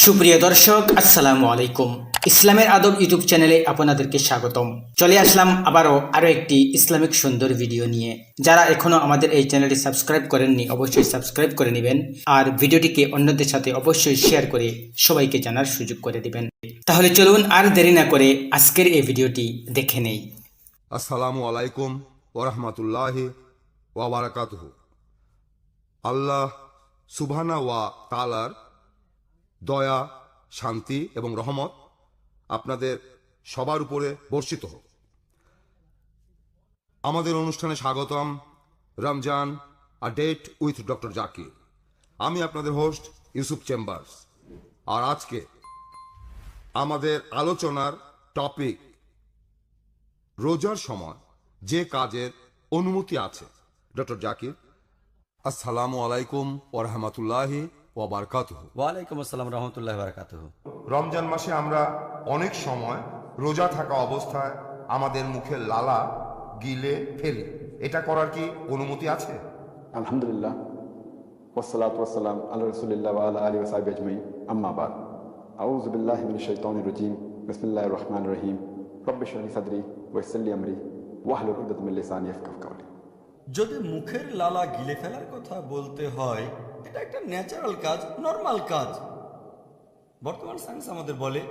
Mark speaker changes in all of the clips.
Speaker 1: সুপ্রিয় দর্শক, আসসালামু আলাইকুম। ইসলামের আদব ইউটিউব চ্যানেলে আপনাদেরকে স্বাগতম। চলে আসলাম আরো একটি ইসলামিক সুন্দর ভিডিও নিয়ে। যারা এখনো আমাদের এই চ্যানেলটি সাবস্ক্রাইব করেননি, অবশ্যই সাবস্ক্রাইব করে নেবেন আর ভিডিওটিকে অন্যদের সাথে অবশ্যই শেয়ার করে সবাইকে জানার সুযোগ করে দিবেন। তাহলে চলুন আর দেরি না করে আজকের এই ভিডিওটি দেখে নেই।
Speaker 2: আসসালামু আলাইকুম ওরহমতুল্লাহি ওয়াবারাকাতুহু। আল্লাহ সুবহানা ওয়া তাআলার দয়া, শান্তি এবং রহমত আপনাদের সবার উপরে বর্ষিত হোক। আমাদের অনুষ্ঠানে স্বাগতম। Ramzan a date with doctor Zakir. আমি আপনাদের হোস্ট ইউসুফ চেম্বার্স। আর আজকে আমাদের আলোচনার টপিক রোজার সময় যে কাজের অনুমতি আছে। ডক্টর জাকির, আসসালামু আলাইকুম ওরহমতুল্লাহি ওয়াবারাকাতুহু।
Speaker 3: ওয়ালাইকুম আসসালাম রহমতুল্লাহ বারাকাতুহু।
Speaker 4: রমজান মাসে আমরা অনেক সময় রোজা থাকা অবস্থায় আমাদের মুখের লালা গিলে ফেলি। এটা করার কি অনুমতি আছে?
Speaker 5: আলহামদুলিল্লাহ, ওয়াসসালাতু ওয়াসসালাম আলা রাসূলিল্লাহ ওয়া আলা আলিহি ওয়া সাহবিহি আজমাইন, আম্মা বাদ। আউযু বিল্লাহি মিনাশ শাইতানির রাজীম। বিসমিল্লাহির রহমানির রহিম। রব্বি ইশরাহ লি সাদরি ওয়া ইয়াসসির লি আমরি ওয়াহলুল উকদাতাম মিন লিসানি ইয়াফকাহু কাওলি।
Speaker 3: যদি মুখের লালা গিলে ফেলার কথা বলতে হয়, এটা একটা ন্যাচারাল কাজ, নর্মাল কাজ। বর্তমান সায়েন্স আমাদের বলে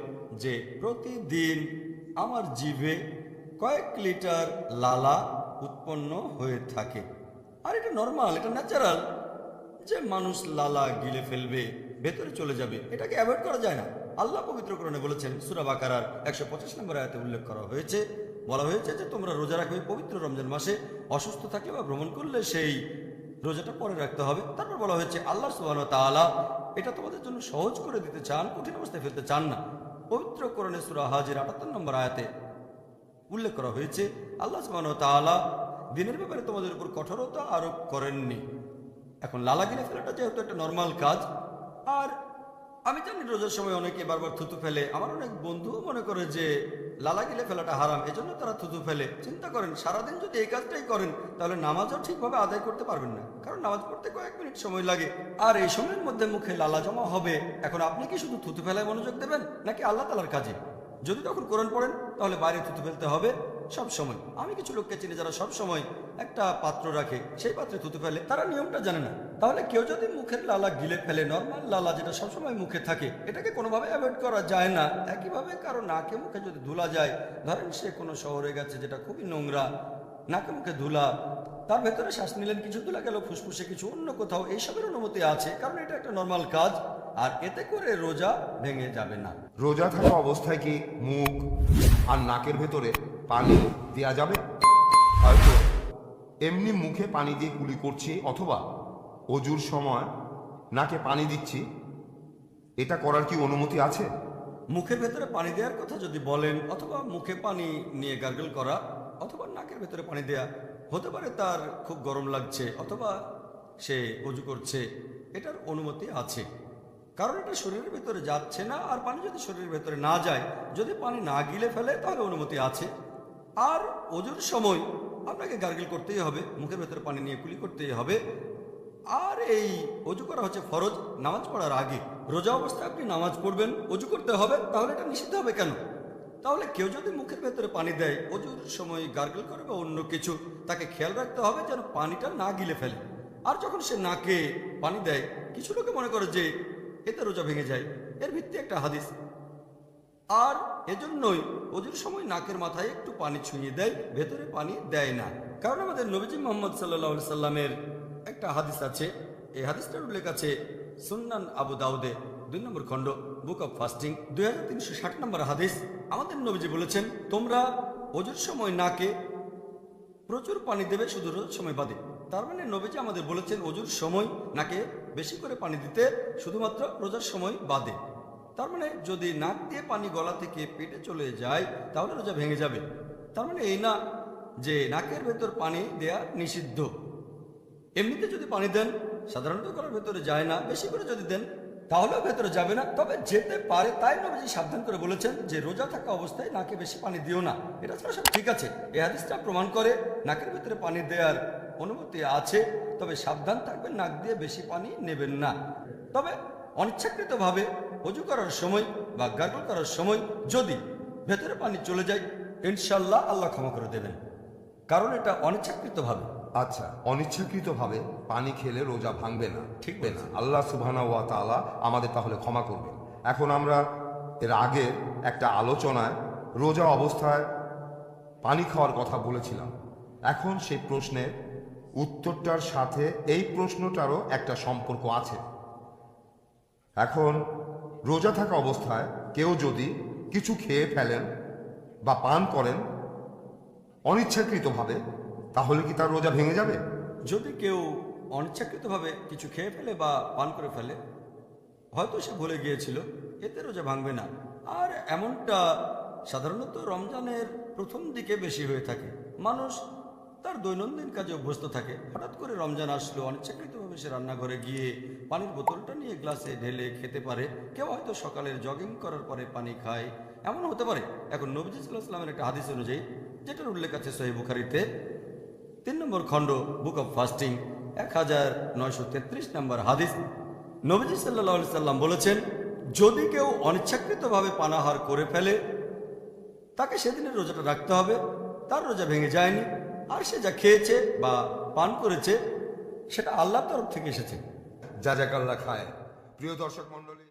Speaker 3: যে প্রতিদিন আমার জিভে কয়েক লিটার লালা উৎপন্ন হয়ে থাকে। আর এটা নর্মাল, এটা ন্যাচারাল যে মানুষ লালা গিলে ফেলবে, ভেতরে চলে যাবে, এটাকে অ্যাভয়েড করা যায় না। আল্লাহ পবিত্র কোরআনে বলেছেন, সূরা বাকারার 125 নম্বর আয়াতে উল্লেখ করা হয়েছে, বলা হয়েছে যে তোমরা রোজা রাখবে পবিত্র রমজান মাসে, অসুস্থ থাকলে বা ভ্রমণ করলে সেই রোজাটা পরে রাখতে হবে। তারপর বলা হয়েছে আল্লাহ সুবহানাহু ওয়া তাআলা এটা তোমাদের জন্য সহজ করে দিতে চান, কঠিন অবস্থায় ফেলতে চান না। পবিত্র কোরআনে সূরা হাজের 78 নম্বর আয়াতে উল্লেখ করা হয়েছে আল্লাহ সুবহানাহু ওয়া তাআলা দিনের ব্যাপারে তোমাদের উপর কঠোরতা আরোপ করেননি। এখন লালা গিলে ফেলাটা যেহেতু একটা নর্মাল কাজ, আর আমি জানি রোজার সময় অনেকে বারবার থুতু ফেলে। আমার অনেক বন্ধুও মনে করে যে লালা গিলে ফেলাটা হারাম, এজন্য তারা থুতু ফেলে। চিন্তা করেন, সারাদিন যদি এই কাজটাই করেন তাহলে নামাজও ঠিকভাবে আদায় করতে পারবেন না, কারণ নামাজ পড়তে কয়েক মিনিট সময় লাগে, আর এই সময়ের মধ্যে মুখে লালা জমা হবে। এখন আপনি কি শুধু থুতু ফেলায় মনোযোগ দেবেন নাকি আল্লাহ তাআলার কাজে? যদি তখন কোরআন পড়েন তাহলে বাইরে থুতু ফেলতে হবে সব সময়। আমি কিছু লোককে চিনি যারা সব সময় একটা পাত্র রাখে, সেই পাত্রে থুতু ফেলে, তারা নিয়মটা জানে না। তাহলে কেউ যদি মুখের লালা গিলে ফেলে, নর্মাল লালা যেটা সবসময় মুখে থাকে, এটাকে কোনোভাবে অ্যাভয়েড করা যায় না। একইভাবে কারো নাকে মুখে যদি ধুলা যায়, ধরেন সে কোনো শহরে গেছে যেটা খুবই নোংরা, নাকে মুখে ধুলা, তার ভেতরে শ্বাস নিলেন, কিছু ধুলা গেল ফুসফুসে, কিছু অন্য কোথাও, এইসবের অনুমতি আছে, কারণ এটা একটা নর্মাল কাজ, আর এতে করে রোজা ভেঙে যাবে না।
Speaker 4: রোজা থাকা অবস্থায় কি মুখ আর নাকের ভেতরে পানি দেওয়া যাবে? হয়তো এমনি মুখে পানি দিয়ে কুলি করছি অথবা অজুর সময় নাকে পানি দিচ্ছি, এটা করার কি অনুমতি আছে?
Speaker 3: মুখের ভেতরে পানি দেওয়ার কথা যদি বলেন, অথবা মুখে পানি নিয়ে গার্গল করা, অথবা নাকের ভেতরে পানি দেয়া, হতে পারে তার খুব গরম লাগছে অথবা সে অজু করছে, এটার অনুমতি আছে, কারণ এটা শরীরের ভেতরে যাচ্ছে না। আর পানি যদি শরীরের ভেতরে না যায়, যদি পানি না গিলে ফেলে, তাহলে অনুমতি আছে। আর অজুর সময় আপনাকে গার্গল করতেই হবে, মুখের ভেতরে পানি নিয়ে কুলি করতেই হবে। আর এই অজু করা হচ্ছে ফরজ নামাজ পড়ার আগে। রোজা অবস্থায় আপনি নামাজ পড়বেন, অজু করতে হবে, তাহলে এটা নিষিদ্ধ হবে কেন? তাহলে কেউ যদি মুখের ভেতরে পানি দেয় অজুর সময়, গার্গল করে বা অন্য কিছু, তাকে খেয়াল রাখতে হবে যেন পানিটা না গিলে ফেলে। আর যখন সে নাকে পানি দেয়, কিছু লোকে মনে করে যে এতে রোজা ভেঙে যায়, এর ভিত্তি একটা হাদিস। আর এজন্যই অজুর সময় নাকের মাথায় একটু পানি ছুঁয়ে দেয়, ভেতরে পানি দেয় না, কারণ আমাদের নবীজি মুহাম্মদ সাল্লাল্লাহু আলাইহি সাল্লামের একটা হাদিস আছে। এই হাদিসটার উল্লেখ আছে সুন্নান আবু দাউদে 2 নম্বর খণ্ড, বুক অব ফাস্টিং, 2360 নম্বর হাদিস। আমাদের নবীজি বলেছেন, তোমরা অজুর সময় নাকে প্রচুর পানি দেবে, শুধু রোজার সময় বাদে। তার মানে নবীজি আমাদের বলেছেন অজুর সময় নাকে বেশি করে পানি দিতে, শুধুমাত্র রোজার সময় বাদে। তার মানে যদি নাক দিয়ে পানি গলা থেকে পেটে চলে যায় তাহলে রোজা ভেঙে যাবে। তার মানে এই না যে নাকের ভেতর পানি দেয়া নিষিদ্ধ। এমনিতে যদি পানি দেন, সাধারণত গলার ভেতরে যায় না, বেশি করে যদি দেন তাহলেও ভেতরে যাবে না, তবে যেতে পারে। তাই নবীজি সাবধান করে বলেছেন যে রোজা থাকা অবস্থায় নাকে বেশি পানি দিও না। এটা ছাড়া সব ঠিক আছে। এই হাদিসটা প্রমাণ করে নাকের ভেতরে পানি দেওয়ার অনুমতি আছে, তবে সাবধান থাকবেন, নাক দিয়ে বেশি পানি নেবেন না। তবে অনিচ্ছাকৃতভাবে অজু করার সময় বা গার্গল করার সময় যদি ভেতরে পানি চলে যায়, ইনশাল্লাহ আল্লাহ ক্ষমা করে দেবেন, কারণ এটা অনিচ্ছাকৃতভাবে।
Speaker 4: আচ্ছা, অনিচ্ছাকৃতভাবে পানি খেলে রোজা ভাঙবে না,
Speaker 3: ঠিক
Speaker 4: না?
Speaker 3: বলেছেন।
Speaker 4: আল্লাহ সুবহানাহু ওয়া তাআলা আমাদের তাহলে ক্ষমা করবেন। এখন আমরা এর আগে একটা আলোচনায় রোজা অবস্থায় পানি খাওয়ার কথা বলেছিলাম। এখন সেই প্রশ্নের উত্তরটার সাথে এই প্রশ্নটারও একটা সম্পর্ক আছে। এখন রোজা থাকা অবস্থায় কেউ যদি কিছু খেয়ে ফেলেন বা পান করেন অনিচ্ছাকৃতভাবে, তাহলে কি তার রোজা ভেঙে যাবে?
Speaker 3: যদি কেউ অনিচ্ছাকৃতভাবে কিছু খেয়ে ফেলে বা পান করে ফেলে, হয়তো সে ভুলে গিয়েছিল, এতে রোজা ভাঙবে না। আর এমনটা সাধারণত রমজানের প্রথম দিকে বেশি হয়ে থাকে। মানুষ তার দৈনন্দিন কাজে অভ্যস্ত থাকে, হঠাৎ করে রমজান আসলো, অনিচ্ছাকৃতভাবে সে রান্নাঘরে গিয়ে পানির বোতলটা নিয়ে গ্লাসে ঢেলে খেতে পারে। কেউ হয়তো সকালের জগিং করার পরে পানি খায়, এমন হতে পারে। এখন নবীজি সাল্লাল্লাহু আলাইহি ওয়াসাল্লামের একটা হাদিস অনুযায়ী, যেটার উল্লেখ আছে সহিহ বুখারীতে 3 নম্বর খণ্ড, বুক অব ফাস্টিং, 1933 নম্বর হাদিস, নবীজি সাল্লাল্লাহু আলাইহি সাল্লাম বলেছেন, যদি কেউ অনিচ্ছাকৃতভাবে পানাহার করে ফেলে, তাকে সেদিনের রোজাটা রাখতে হবে, তার রোজা ভেঙে যায়নি। আর সে যা খেয়েছে বা পান করেছে সেটা আল্লাহর তরফ থেকে এসেছে।
Speaker 4: জাযাকাল্লাহ খায়। প্রিয় দর্শক মণ্ডলী,